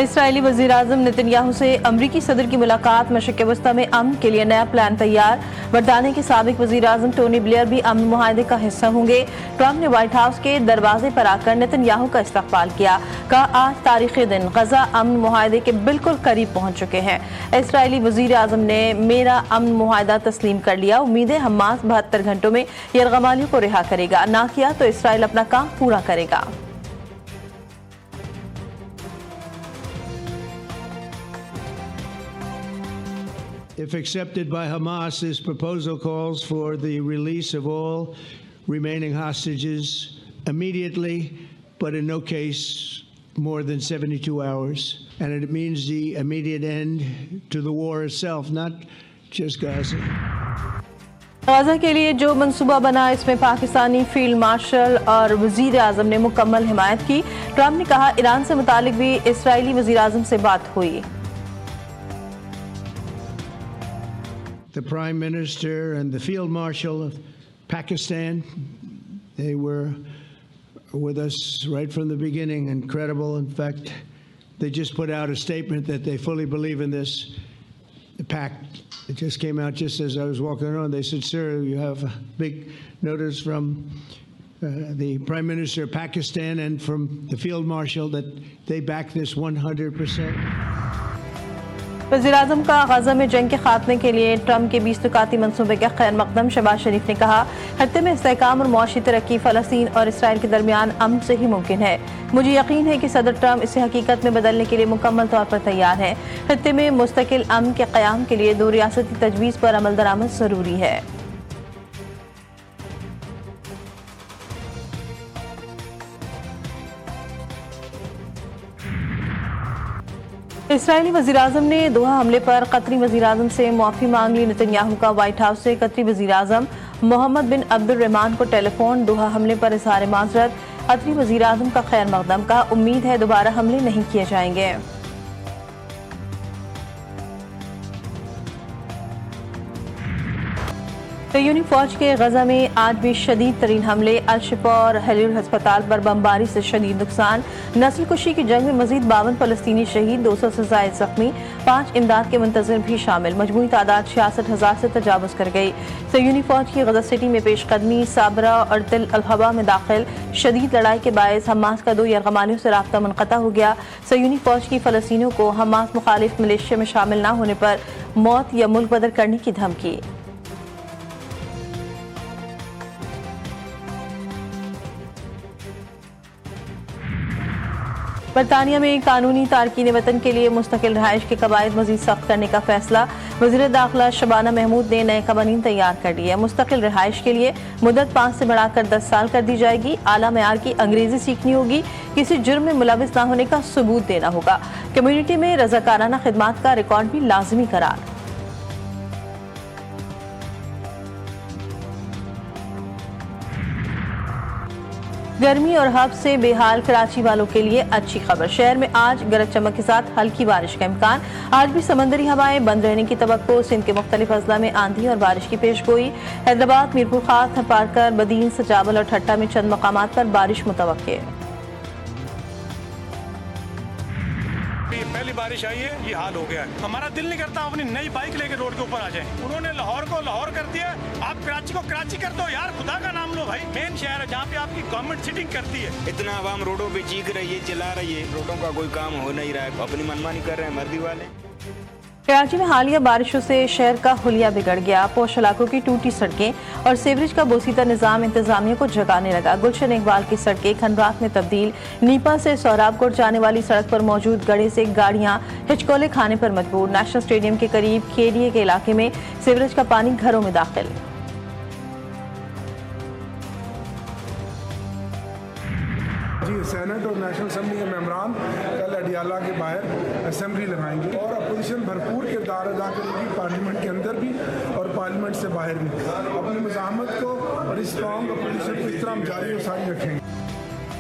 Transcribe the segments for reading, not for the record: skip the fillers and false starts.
Israeli वज़ीर-ए-आज़म Netanyahu से अमरीकी सदर की मुलाकात। मशरिक़ वस्ता में अमन के लिए नया प्लान तैयार। बरतानिया के साबिक वज़ीर-ए-आज़म टोनी ब्लेयर भी अमन मुआहदे का हिस्सा होंगे। ट्रंप ने व्हाइट हाउस के दरवाजे पर आकर नेतन्याहू का इस्तकबाल किया। कहा, आज तारीख़ी दिन, गजा अमन मुआहदे के बिल्कुल करीब पहुंच चुके हैं। इसराइली वज़ीर-ए-आज़म ने मेरा अमन मुआहदा तस्लीम कर लिया। उम्मीद है हमास 72 घंटों में यरगमालियों को रिहा करेगा, ना किया तो इसराइल अपना काम पूरा करेगा। If accepted by Hamas, this proposal calls for the release of all remaining hostages immediately, but in no case more than 72 hours. And it means the immediate end to the war itself, not just Gaza. Gaza के लिए जो मंसूबा बना, इसमें Pakistani field marshal और वज़ीर-ए-आज़म ने मुकम्मल हिमायत की। ट्रंप ने कहा, ईरान से मुतालिक भी इसराइली वज़ीर-ए-आज़म से बात हुई। The Prime Minister and the Field Marshal of Pakistan, they were with us right from the beginning. Incredible. In fact, they just put out a statement that they fully believe in this pact. It just came out just as I was walking on. They said, sir, you have a big notice from the Prime Minister of Pakistan and from the Field Marshal that they back this 100%. वज़ीर-ए-आज़म का Gaza में जंग के खात्मे के लिए Trump के 20 नुकाती मंसूबे का खैर मकदम। शहबाज शरीफ ने कहा, खत्ते में इस्तेहकाम और मुआशी तरक्की फ़लस्तीन और इसराइल के दरमियान अमन से ही मुमकिन है। मुझे यकीन है कि सदर ट्रंप इसे हकीकत में बदलने के लिए मुकम्मल तौर पर तैयार हैं। खत्ते में मुस्तकिल अमन के क़याम के लिए 2 रियासती तजवीज़ पर अमल दरामद ज़रूरी है। इसराइली वज़ीर-ए-आज़म ने दोहा हमले पर कतरी वज़ीर-ए-आज़म से मुआफ़ी मांग ली। नेतन्याहू का व्हाइट हाउस से कतरी वज़ीर-ए-आज़म मोहम्मद बिन अब्दुर्रहमान को टेलीफोन। दोहा हमले पर इज़हार माज़रत। कतरी वज़ीर-ए-आज़म का खैर मकदम। कहा, उम्मीद है दोबारा हमले नहीं किए जाएंगे। यूनी फौज के गजा में आज भी शदीद तरीन हमले। अल-शिफा और हलील अस्पताल पर बमबारी से शदीद नुकसान। नस्ल कुशी की जंग में मजीद 52 फलस्तीनी शहीद, 200 से ज़ायद जख्मी, 5 इमदाद के मुंतज़िर भी शामिल। मजमूई तादाद 66,000 से तजावुज़ कर गई। यूनी फौज की गजा सिटी में पेशकदमी। साबरा और तिल अल-हबा में दाखिल। शदीद लड़ाई के बायस हमास का 2 यरगमालियों से राब्ता मुनक़ता हो गया। यूनी फौज की फलस्तीनियों को हमास मुखालिफ मिलिशिया में शामिल न होने पर मौत या मुल्क बदर करने की धमकी। बरतानिया में कानूनी तारकीन वतन के लिए मुस्तकिल रहायश के कवायद मजीद सख्त करने का फैसला। वज़ीर दाखिला शबाना महमूद ने नए कवानीन तैयार कर लिए। मुस्तकिल रहायश के लिए मुद्दत 5 से बढ़ाकर 10 साल कर दी जाएगी। आला मयार की अंग्रेजी सीखनी होगी। किसी जुर्म में मुलविस न होने का सबूत देना होगा। कम्युनिटी में रज़ाकाराना खिदमात का रिकॉर्ड भी लाजमी करार। गर्मी और हब से बेहाल कराची वालों के लिए अच्छी खबर। शहर में आज गरज चमक के साथ हल्की बारिश का इम्कान। आज भी समंदरी हवाएं बंद रहने की तवक्को। सिंध के मुख्तलिफ अजला में आंधी और बारिश की पेशगोई। हैदराबाद, मीरपुर खास, पारकर, बदीन, सजावल और ठट्टा में चंद मकामात पर बारिश मुतवक्के। पहली बारिश आई है, ये हाल हो गया है। हमारा दिल नहीं करता अपनी नई बाइक लेके रोड के ऊपर आ जाए। उन्होंने लाहौर को लाहौर कर दिया, आप कराची को कराची कर दो यार, खुदा का नाम लो भाई। मेन शहर है जहाँ पे आपकी गवर्नमेंट सिटिंग करती है। इतना आवाम रोडों पे चीख रही है, चिल्ला रही है, रोडों का कोई काम हो नहीं रहा है, अपनी मनमानी कर रहे हैं मर्दी वाले। कराची में हालिया बारिशों से शहर का हुलिया बिगड़ गया। पोश इलाकों की टूटी सड़कें और सीवरेज का बोसीदा निजाम इंतजामिया को जगाने लगा। गुलशन इकबाल की सड़कें खनरात में तब्दील। नीपा से सोहराबकोट जाने वाली सड़क पर मौजूद गड्ढे से गाड़ियां हिचकोले खाने पर मजबूर। नेशनल स्टेडियम के करीब खेरिए के इलाके में सीवरेज का पानी घरों में दाखिल। सेनेट और नेशनल असेंबली के मेंबरान कल अडियाला के बाहर असेंबली लगाएंगे और अपोजिशन भरपूर किरदार अदा करेगी, पार्लियामेंट के अंदर भी और पार्लियामेंट से बाहर भी। अपनी मज़ाहमत को और स्ट्रॉन्ग अपोजिशन को इस तरह हम जारी और सारी रखेंगे।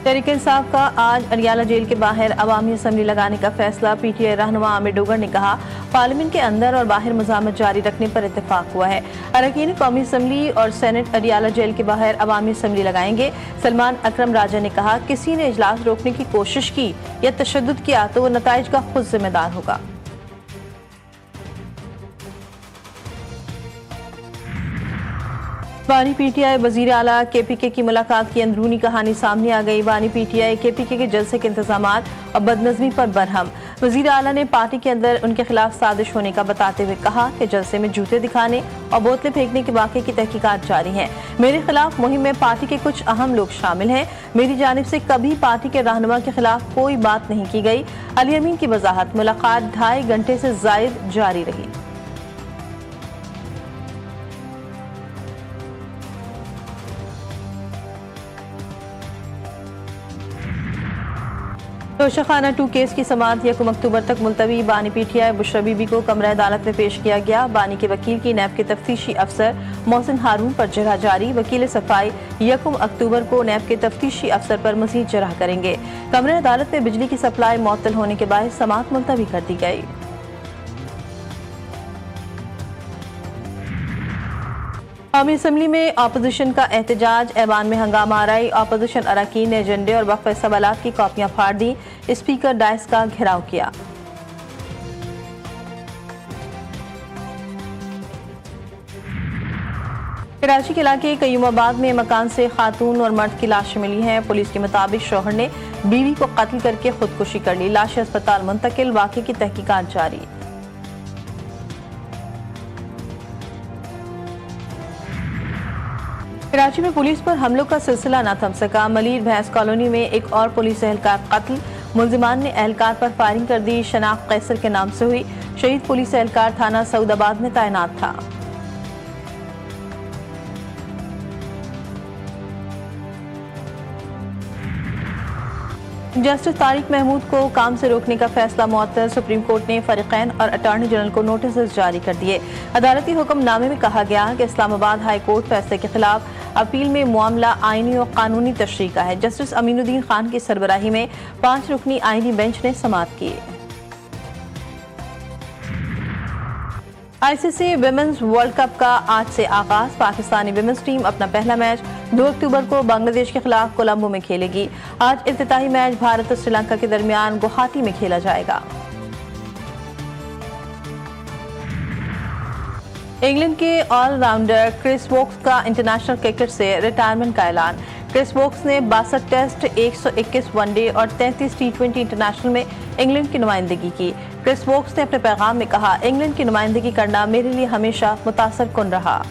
तहरीक इंसाफ का आज अडियाला जेल के बाहर अवामी असम्बली लगाने का फैसला। पीटीआई रहनुमा आमिर डोगर ने कहा, पार्लियामेंट के अंदर और बाहर मज़ामत जारी रखने पर इत्तेफाक हुआ है। अरकान कौमी असम्बली और सेनेट अडियाला जेल के बाहर अवामी असम्बली लगाएंगे। सलमान अकरम राजा ने कहा, किसी ने इजलास रोकने की कोशिश की या तशद्दुद किया तो वो नताइज का खुद जिम्मेदार होगा। बानी पीटीआई वजीर आला केपीके की मुलाकात की अंदरूनी कहानी सामने आ गई। बानी पीटीआई केपीके के जलसे के इंतजामात और बदनज़मी पर बरहम। वजीर आला ने पार्टी के अंदर उनके खिलाफ साजिश होने का बताते हुए कहा कि जलसे में जूते दिखाने और बोतलें फेंकने के वाक़े की तहकीकात जारी है। मेरे खिलाफ मुहिम में पार्टी के कुछ अहम लोग शामिल हैं। मेरी जानिब से कभी पार्टी के रहनुमा के खिलाफ कोई बात नहीं की गई। अली अमीन की वजाहत, मुलाकात 2.5 घंटे से ज़ायद जारी रही। तोशाखाना 2 केस की समाअत 1 अक्टूबर तक मुलतवी। बानी पीटीआई बुशरा बीबी को कमरा अदालत में पेश किया गया। बानी के वकील की नैब के तफ्तीशी अफसर मोहसिन हारून पर जरह जारी। वकील सफाई 1 अक्टूबर को नैब के तफ्तीशी अफसर पर मजीद जरह करेंगे। कमरा अदालत में बिजली की सप्लाई मुअत्तल होने के बाद समाअत मुलतवी कर दी गई। कौमी असम्बली में अपोजिशन का एहतजाज, ऐवान में हंगामा आराई। अपोजिशन अरकान ने एजेंडे और वक्फ सवालात की कॉपियां फाड़ दी। स्पीकर डायस का घेराव किया। कराची के इलाके कयूमाबाद में मकान से खातून और मर्द की लाशें मिली हैं। पुलिस के मुताबिक शौहर ने बीवी को कत्ल करके खुदकुशी कर ली। लाशें अस्पताल मुंतकिल, वाक़े की तहकीकात जारी। कराची में पुलिस पर हमलों का सिलसिला न थम सका। मलीर भैंस कॉलोनी में एक और पुलिस एहलकार कत्ल। मुलजिमान ने एहलकार पर फायरिंग कर दी। शनाख्त कैसर के नाम से हुई। शहीद पुलिस एहलकार थाना सऊदाबाद में तैनात था। जस्टिस तारिक महमूद को काम से रोकने का फैसला मुअत्तल। सुप्रीम कोर्ट ने फरीकैन और अटॉर्नी जनरल को नोटिस जारी कर दिए। अदालती हुक्मनामे में कहा गया कि इस्लामाबाद हाई कोर्ट फैसले के खिलाफ अपील में मामला आईनी और कानूनी तशरीह का है। जस्टिस अमीनुद्दीन खान की सरबराही में 5 रुकनी आईनी बेंच ने समाअत की। आईसीसी विमेंस वर्ल्ड कप का आज से आगाज। पाकिस्तानी विमेंस टीम अपना पहला मैच 2 अक्टूबर को बांग्लादेश के खिलाफ कोलंबो में खेलेगी। आज इफ्तिताही मैच भारत और श्रीलंका के दरमियान गुवाहाटी में खेला जाएगा। इंग्लैंड के ऑलराउंडर क्रिस वोक्स का इंटरनेशनल क्रिकेट से रिटायरमेंट का ऐलान। क्रिस वोक्स ने 62 टेस्ट, 121 वनडे और 33 T20 इंटरनेशनल में इंग्लैंड की नुमाइंदगी की। क्रिस वोक्स ने अपने पैगाम में कहा, इंग्लैंड की नुमाइंदगी करना मेरे लिए हमेशा मुतासर कुन रहा।